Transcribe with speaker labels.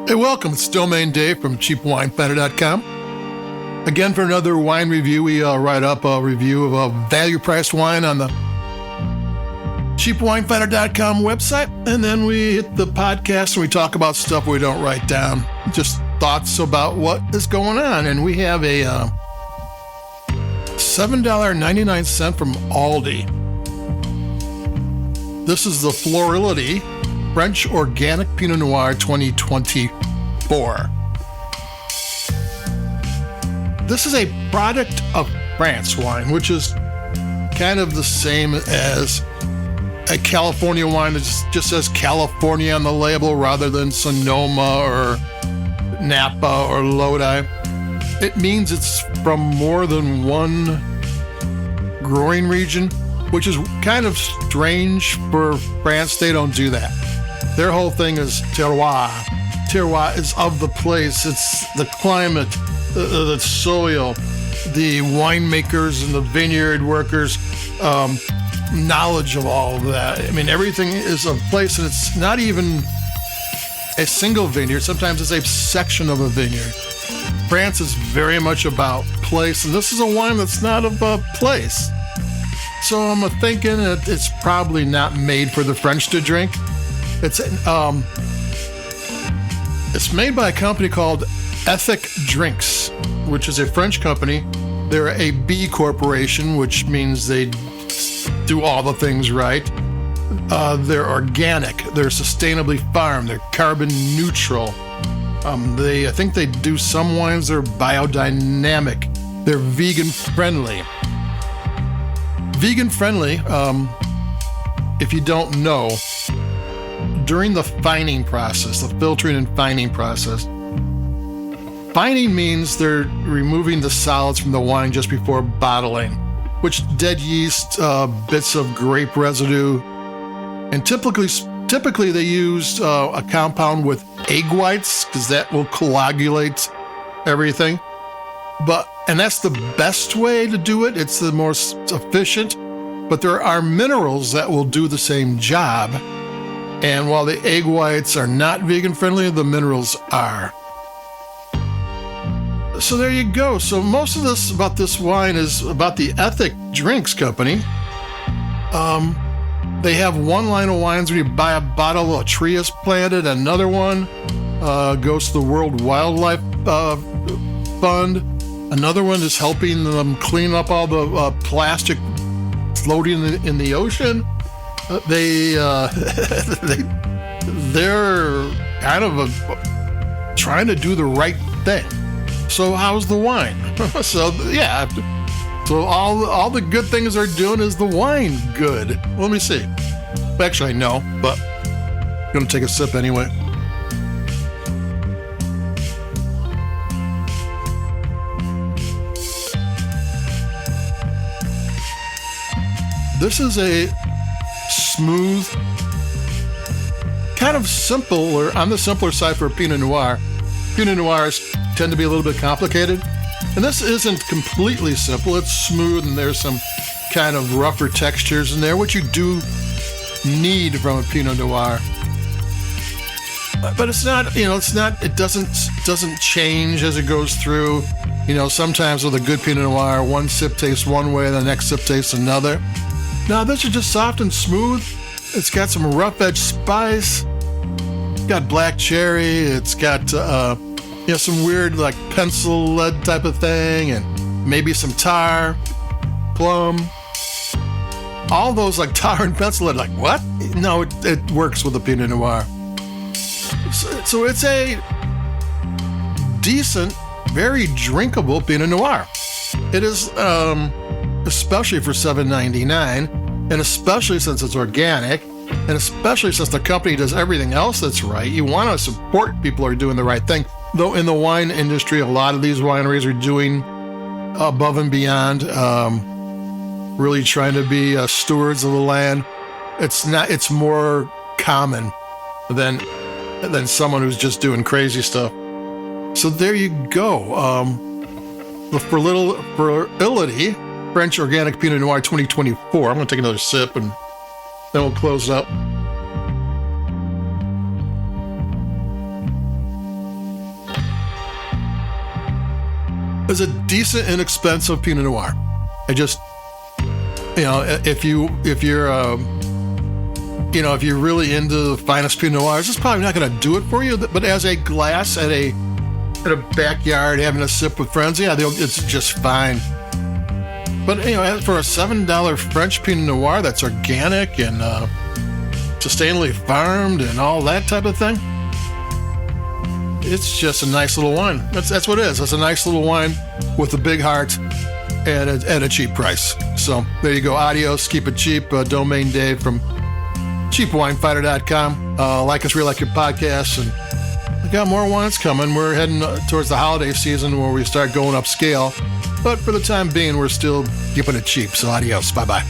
Speaker 1: Hey, welcome. It's Domain Dave from cheapwinefinder.com. Again, for another wine review, we write up a review of a value-priced wine on the cheapwinefinder.com website, and then we hit the podcast and we talk about stuff we don't write down. Just thoughts about what is going on. And we have a $7.99 from Aldi. This is the Florility French Organic Pinot Noir 2024. This is a product of France wine, which is kind of the same as a California wine that just says California on the label rather than Sonoma or Napa or Lodi. It means it's from more than one growing region, which is kind of strange for France. They don't do that. Their whole thing is terroir. Terroir is of the place. It's the climate, the soil, the winemakers and the vineyard workers, knowledge of all of that. I mean, everything is of place, and it's not even a single vineyard. Sometimes it's a section of a vineyard. France is very much about place, and this is a wine that's not of a place. So I'm thinking that it's probably not made for the French to drink. It's made by a company called Ethic Drinks, which is a French company. They're a B corporation, which means they do all the things right. They're organic. They're sustainably farmed. They're carbon neutral. I think they do some wines that are biodynamic. They're vegan friendly. Vegan friendly, if you don't know, during the fining process, the filtering and fining process, fining means they're removing the solids from the wine just before bottling, which dead yeast, bits of grape residue, and typically they use a compound with egg whites because that will coagulate everything. And that's the best way to do it. It's the most efficient, but there are minerals that will do the same job. And while the egg whites are not vegan friendly, the minerals are. So there you go. So most of this about this wine is about the Ethic Drinks Company. They have one line of wines when you buy a bottle, a tree is planted. Another one goes to the World Wildlife Fund. Another one is helping them clean up all the plastic floating in the ocean. They're kind of trying to do the right thing. So how's the wine? So all the good things they're doing is the wine good. Let me see. Actually, no, but I'm gonna take a sip anyway. This is a smooth, kind of simple, or on the simpler side for a Pinot Noir. Pinot Noirs tend to be a little bit complicated, and this isn't completely simple. It's smooth, and there's some kind of rougher textures in there, which you do need from a Pinot Noir. But it's not, it doesn't change as it goes through. Sometimes with a good Pinot Noir, one sip tastes one way, the next sip tastes another. Now this is just soft and smooth. It's got some rough edge spice. It's got black cherry. It's got some weird like pencil lead type of thing, and maybe some tar, plum. All those like tar and pencil lead. Like what? No, it works with a Pinot Noir. So it's a decent, very drinkable Pinot Noir. It is. Especially for $7.99, and especially since it's organic, and especially since the company does everything else that's right. You want to support people who are doing the right thing. Though in the wine industry, a lot of these wineries are doing above and beyond, really trying to be stewards of the land. It's more common than someone who's just doing crazy stuff. So there you go. The Florility French Organic Pinot Noir 2024. I'm going to take another sip and then we'll close it up. is a decent, inexpensive Pinot Noir. I just, if you're really into the finest Pinot Noirs, it's probably not going to do it for you. But as a glass at a backyard, having a sip with friends, it's just fine. But for a $7 French Pinot Noir that's organic and sustainably farmed and all that type of thing, it's just a nice little wine. That's what it is. It's a nice little wine with a big heart at a cheap price. So there you go. Adios. Keep it cheap. Domain Dave from cheapwinefighter.com. Like us, really like your podcasts, and we got more wines coming. We're heading towards the holiday season where we start going upscale. But for the time being, we're still keeping it cheap. So adios. Bye-bye.